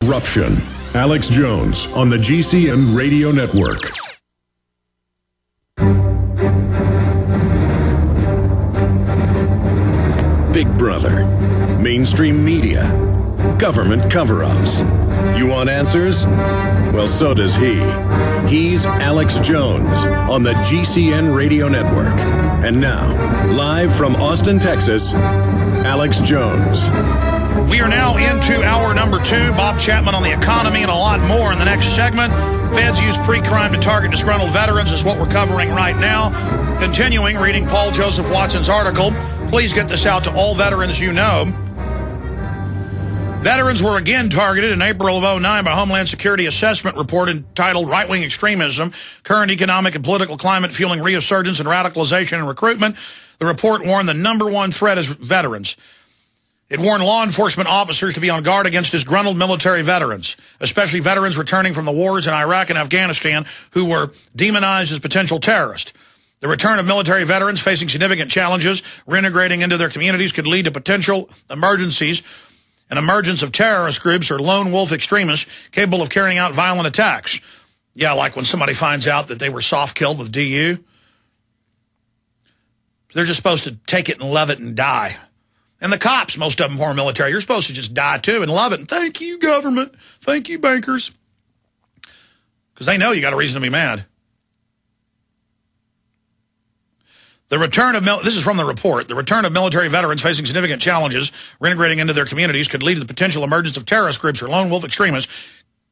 Eruption. Alex Jones on the GCN Radio Network. Big Brother. Mainstream media. Government cover-ups. You want answers? Well, so does he. He's Alex Jones on the GCN Radio Network. And now, live from Austin, Texas, Alex Jones. We are now into hour number 2. Bob Chapman on the economy and a lot more in the next segment. Feds use pre-crime to target disgruntled veterans is what we're covering right now. Continuing, reading Paul Joseph Watson's article. Please get this out to all veterans you know. Veterans were again targeted in April of 2009 by Homeland Security assessment report entitled Right-Wing Extremism, Current Economic and Political Climate Fueling Resurgence and Radicalization and Recruitment. The report warned the number one threat is veterans. It warned law enforcement officers to be on guard against disgruntled military veterans, especially veterans returning from the wars in Iraq and Afghanistan who were demonized as potential terrorists. The return of military veterans facing significant challenges, reintegrating into their communities could lead to potential emergencies, an emergence of terrorist groups or lone wolf extremists capable of carrying out violent attacks. Yeah, like when somebody finds out that they were soft-killed with DU. They're just supposed to take it and love it and die. And the cops, most of them former military, you're supposed to just die too and love it. And thank you, government. Thank you, bankers. Because they know you got a reason to be mad. The return of this is from the report. The return of military veterans facing significant challenges, reintegrating into their communities, could lead to the potential emergence of terrorist groups or lone wolf extremists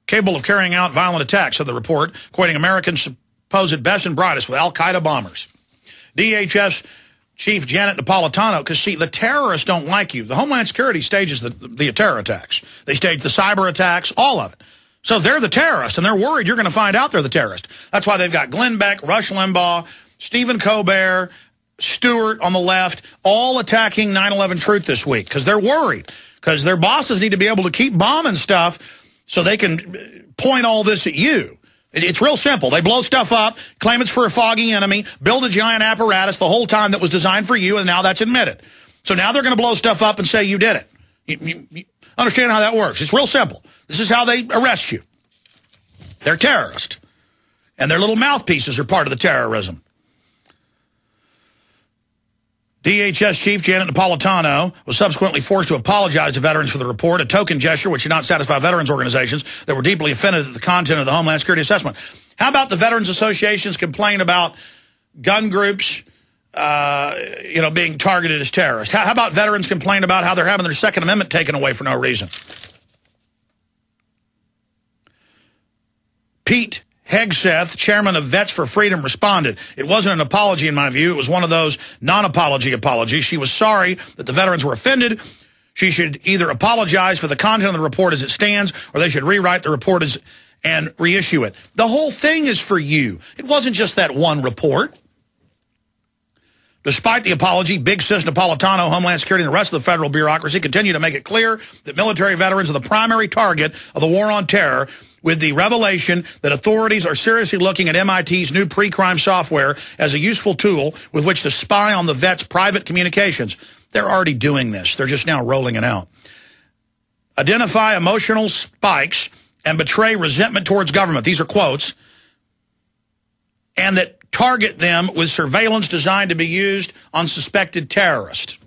capable of carrying out violent attacks, said the report, equating Americans' supposed best and brightest with al-Qaeda bombers. DHS Chief Janet Napolitano, because, see, the terrorists don't like you. The Homeland Security stages the terror attacks. They stage the cyber attacks, all of it. So they're the terrorists, and they're worried you're going to find out they're the terrorist. That's why they've got Glenn Beck, Rush Limbaugh, Stephen Colbert, Stewart on the left, all attacking 9/11 Truth this week, because they're worried, because their bosses need to be able to keep bombing stuff so they can point all this at you. It's real simple. They blow stuff up, claim it's for a foggy enemy, build a giant apparatus the whole time that was designed for you, and now that's admitted. So now they're going to blow stuff up and say you did it. You understand how that works. It's real simple. This is how they arrest you. They're terrorists. And their little mouthpieces are part of the terrorism. DHS Chief Janet Napolitano was subsequently forced to apologize to veterans for the report, a token gesture which did not satisfy veterans organizations that were deeply offended at the content of the Homeland Security assessment. How about the veterans associations complain about gun groups, being targeted as terrorists? How about veterans complain about how they're having their Second Amendment taken away for no reason? Pete Hegseth, chairman of Vets for Freedom, responded. It wasn't an apology in my view. It was one of those non-apology apologies. She was sorry that the veterans were offended. She should either apologize for the content of the report as it stands, or they should rewrite the report and reissue it. The whole thing is for you. It wasn't just that one report. Despite the apology, Big Sis Napolitano, Homeland Security, and the rest of the federal bureaucracy continue to make it clear that military veterans are the primary target of the war on terror, with the revelation that authorities are seriously looking at MIT's new pre-crime software as a useful tool with which to spy on the vets' private communications. They're already doing this. They're just now rolling it out. Identify emotional spikes and betray resentment towards government. These are quotes. And that target them with surveillance designed to be used on suspected terrorists.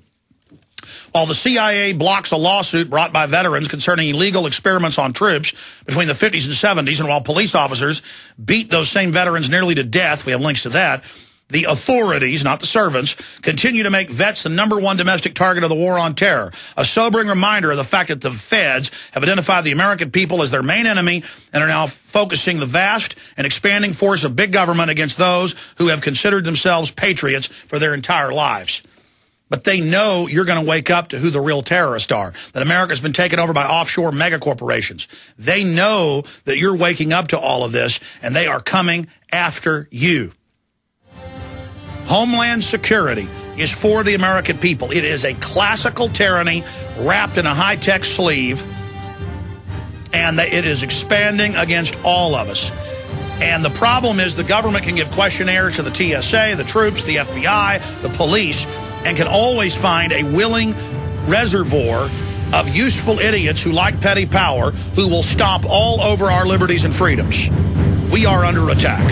While the CIA blocks a lawsuit brought by veterans concerning illegal experiments on troops between the 50s and 70s, and while police officers beat those same veterans nearly to death, we have links to that, the authorities, not the servants, continue to make vets the number one domestic target of the war on terror. A sobering reminder of the fact that the feds have identified the American people as their main enemy and are now focusing the vast and expanding force of big government against those who have considered themselves patriots for their entire lives. But they know you're going to wake up to who the real terrorists are, that America's been taken over by offshore megacorporations. They know that you're waking up to all of this, and they are coming after you. Homeland Security is for the American people. It is a classical tyranny wrapped in a high-tech sleeve, and it is expanding against all of us. And the problem is the government can give questionnaires to the TSA, the troops, the FBI, the police, and can always find a willing reservoir of useful idiots who like petty power who will stomp all over our liberties and freedoms. We are under attack.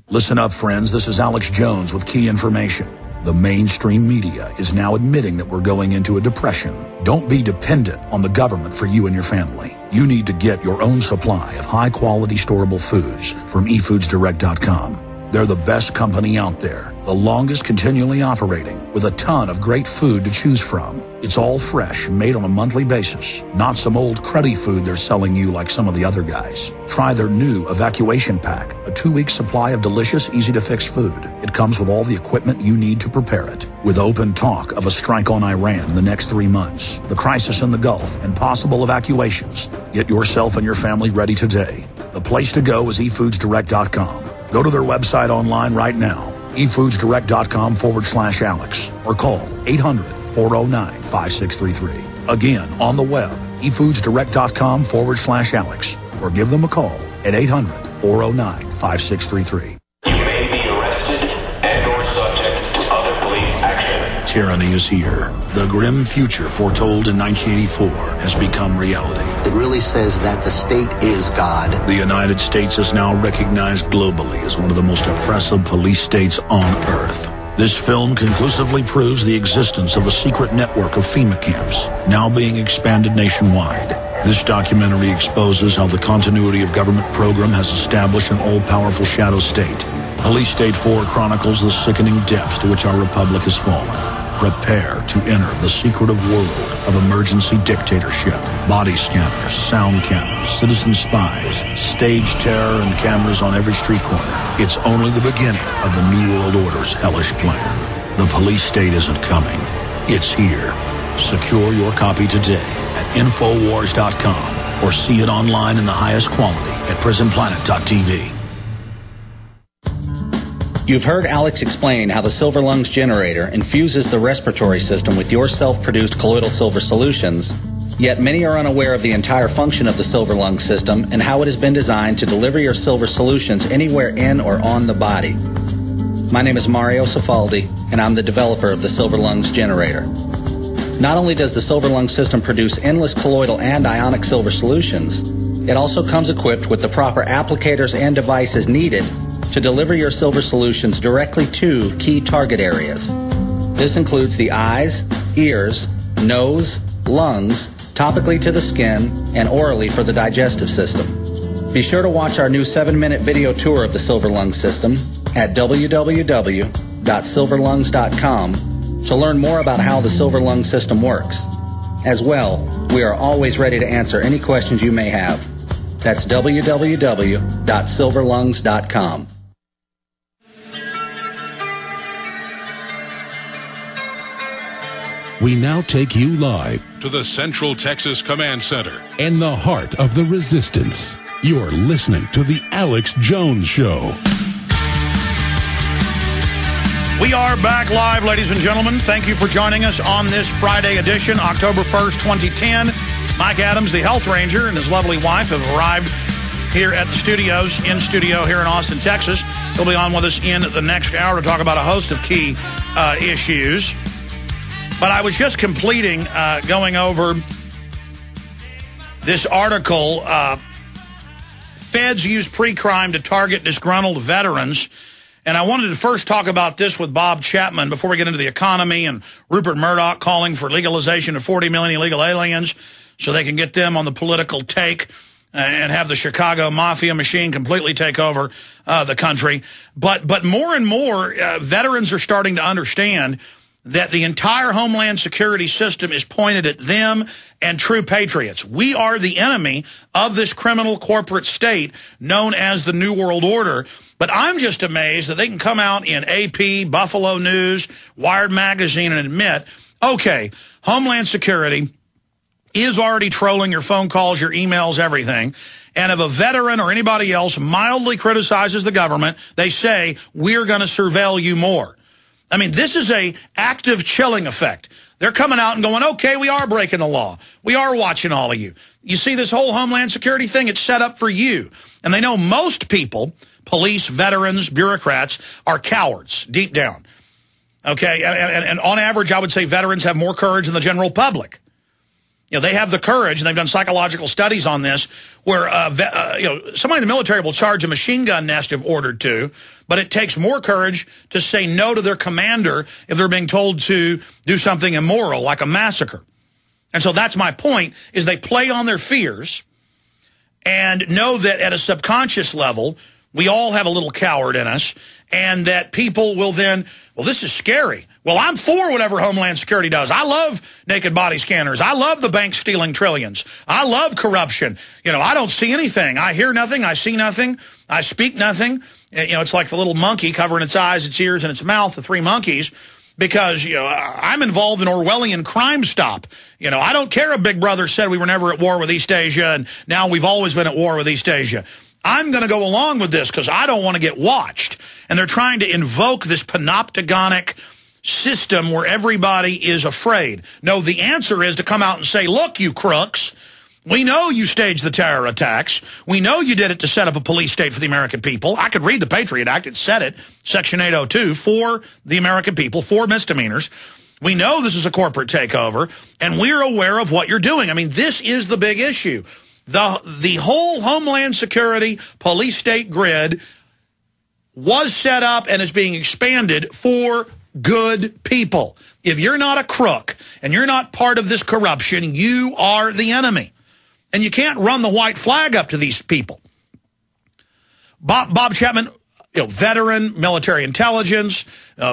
Listen up, friends. This is Alex Jones with key information. The mainstream media is now admitting that we're going into a depression. Don't be dependent on the government for you and your family. You need to get your own supply of high-quality storable foods from efoodsdirect.com. They're the best company out there, the longest continually operating, with a ton of great food to choose from. It's all fresh, made on a monthly basis, not some old cruddy food they're selling you like some of the other guys. Try their new evacuation pack, a 2-week supply of delicious, easy-to-fix food. It comes with all the equipment you need to prepare it. With open talk of a strike on Iran in the next 3 months, the crisis in the Gulf, and possible evacuations, get yourself and your family ready today. The place to go is efoodsdirect.com. Go to their website online right now, efoodsdirect.com/Alex, or call 800-409-5633. Again, on the web, efoodsdirect.com/Alex, or give them a call at 800-409-5633. You may be arrested and/or subject to other police action. Tyranny is here. The grim future foretold in 1984 has become reality. It really says that the state is God. The United States is now recognized globally as one of the most oppressive police states on earth. This film conclusively proves the existence of a secret network of FEMA camps, now being expanded nationwide. This documentary exposes how the continuity of government program has established an all-powerful shadow state. Police State 4 chronicles the sickening depths to which our republic has fallen. Prepare to enter the secretive world of emergency dictatorship. Body scanners, sound cannons, citizen spies, stage terror, and cameras on every street corner. It's only the beginning of the New World Order's hellish plan. The police state isn't coming. It's here. Secure your copy today at Infowars.com or see it online in the highest quality at PrisonPlanet.tv. You've heard Alex explain how the Silver Lungs generator infuses the respiratory system with your self-produced colloidal silver solutions, yet many are unaware of the entire function of the Silver Lungs system and how it has been designed to deliver your silver solutions anywhere in or on the body. My name is Mario Cifaldi, and I'm the developer of the Silver Lungs generator. Not only does the Silver Lungs system produce endless colloidal and ionic silver solutions, it also comes equipped with the proper applicators and devices needed to deliver your silver solutions directly to key target areas. This includes the eyes, ears, nose, lungs, topically to the skin, and orally for the digestive system. Be sure to watch our new 7-minute video tour of the Silver Lungs system at www.silverlungs.com to learn more about how the Silver Lungs system works. As well, we are always ready to answer any questions you may have. That's www.silverlungs.com. We now take you live to the Central Texas Command Center in the heart of the resistance. You're listening to The Alex Jones Show. We are back live, ladies and gentlemen. Thank you for joining us on this Friday edition, October 1st, 2010. Mike Adams, the health ranger, and his lovely wife have arrived here at the studios, in studio here in Austin, Texas. He'll be on with us in the next hour to talk about a host of key issues. But I was just completing, going over this article, Feds use pre-crime to target disgruntled veterans. And I wanted to first talk about this with Bob Chapman before we get into the economy and Rupert Murdoch calling for legalization of 40 million illegal aliens so they can get them on the political take and have the Chicago mafia machine completely take over the country. But more and more, veterans are starting to understand that the entire Homeland Security system is pointed at them and true patriots. We are the enemy of this criminal corporate state known as the New World Order. But I'm just amazed that they can come out in AP, Buffalo News, Wired Magazine and admit, okay, Homeland Security is already trolling your phone calls, your emails, everything. And if a veteran or anybody else mildly criticizes the government, they say, we're going to surveil you more. I mean, this is a active chilling effect. They're coming out and going, okay, we are breaking the law. We are watching all of you. You see this whole Homeland Security thing, it's set up for you. And they know most people, police, veterans, bureaucrats, are cowards deep down. Okay, and on average, I would say veterans have more courage than the general public. You know, they have the courage, and they've done psychological studies on this, where you know, somebody in the military will charge a machine gun nest if ordered to, but it takes more courage to say no to their commander if they're being told to do something immoral, like a massacre. And so that's my point, is they play on their fears and know that at a subconscious level, we all have a little coward in us, and that people will then, well, this is scary. Well, I'm for whatever Homeland Security does. I love naked body scanners. I love the bank stealing trillions. I love corruption. You know, I don't see anything. I hear nothing. I see nothing. I speak nothing. You know, it's like the little monkey covering its eyes, its ears, and its mouth, the three monkeys, because, you know, I'm involved in Orwellian Crime Stop. You know, I don't care if Big Brother said we were never at war with East Asia, and now we've always been at war with East Asia. I'm going to go along with this because I don't want to get watched. And they're trying to invoke this panopticonic system where everybody is afraid. No, the answer is to come out and say, look, you crooks, we know you staged the terror attacks. We know you did it to set up a police state for the American people. I could read the Patriot Act. It said it, Section 802, for the American people, for misdemeanors. We know this is a corporate takeover, and we're aware of what you're doing. I mean, this is the big issue. The whole Homeland Security police state grid was set up and is being expanded for good people. If you're not a crook and you're not part of this corruption, you are the enemy. And you can't run the white flag up to these people. Bob Chapman, you know, veteran, military intelligence,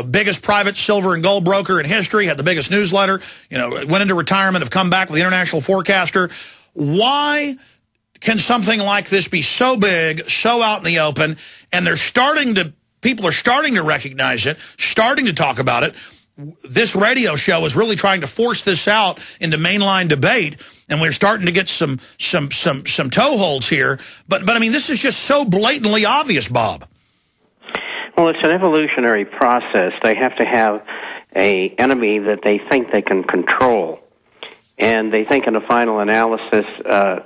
biggest private silver and gold broker in history, had the biggest newsletter, you know, went into retirement, have come back with the International Forecaster. Why can something like this be so big, so out in the open, and people are starting to recognize it, starting to talk about it? This radio show is really trying to force this out into mainline debate, and we're starting to get some toeholds here. But I mean, this is just so blatantly obvious, Bob. Well, it's an evolutionary process. They have to have an enemy that they think they can control. And they think in a final analysis,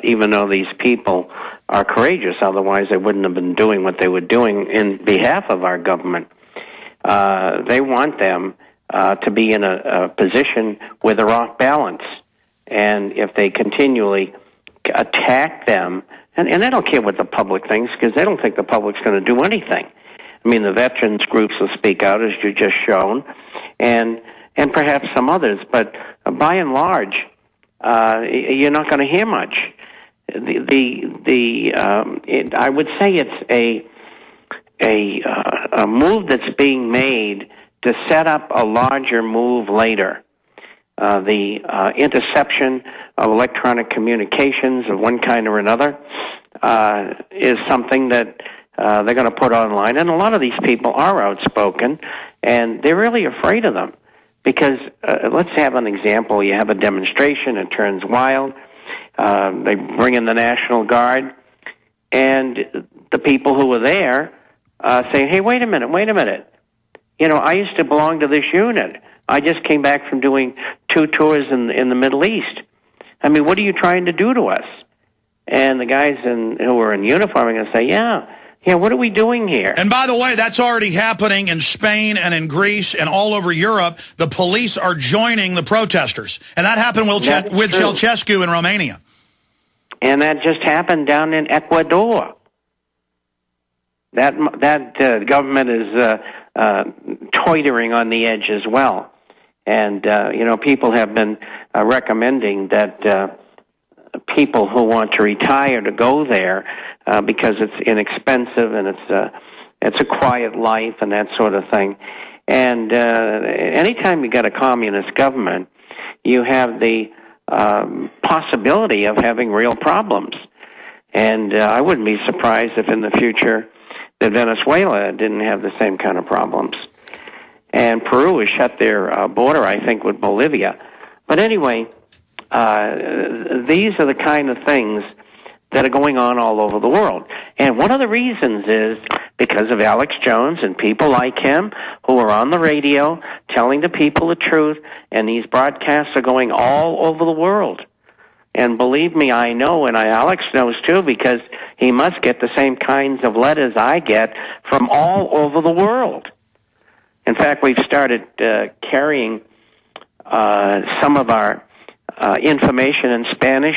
even though these people are courageous, otherwise they wouldn't have been doing what they were doing in behalf of our government. They want them to be in a position where they're off balance. And if they continually attack them, and they don't care what the public thinks, because they don't think the public's going to do anything. I mean, the veterans groups will speak out, as you just shown, and perhaps some others, but by and large, you're not going to hear much. I would say it's a move that's being made to set up a larger move later. The interception of electronic communications of one kind or another is something that they're going to put online, and a lot of these people are outspoken, and they're really afraid of them. Because let's have an example. You have a demonstration, it turns wild. They bring in the National Guard, and the people who were there say, hey, wait a minute. You know, I used to belong to this unit. I just came back from doing 2 tours in the Middle East. I mean, what are you trying to do to us? And the guys who are in uniform are going to say, yeah, what are we doing here? And by the way, that's already happening in Spain and in Greece and all over Europe. The police are joining the protesters. And that happened with Ceausescu in Romania. And that just happened down in Ecuador. That government is toitering on the edge as well. And, you know, people have been recommending that people who want to retire to go there because it's inexpensive and it's a quiet life and that sort of thing. And anytime you got a communist government, you have the possibility of having real problems. And I wouldn't be surprised if in the future that Venezuela didn't have the same kind of problems. And Peru has shut their border, I think, with Bolivia. But anyway, these are the kind of things that are going on all over the world. And one of the reasons is because of Alex Jones and people like him who are on the radio telling the people the truth, and these broadcasts are going all over the world. And believe me, I know, and Alex knows too, because he must get the same kinds of letters I get from all over the world. In fact, we've started carrying some of our information in Spanish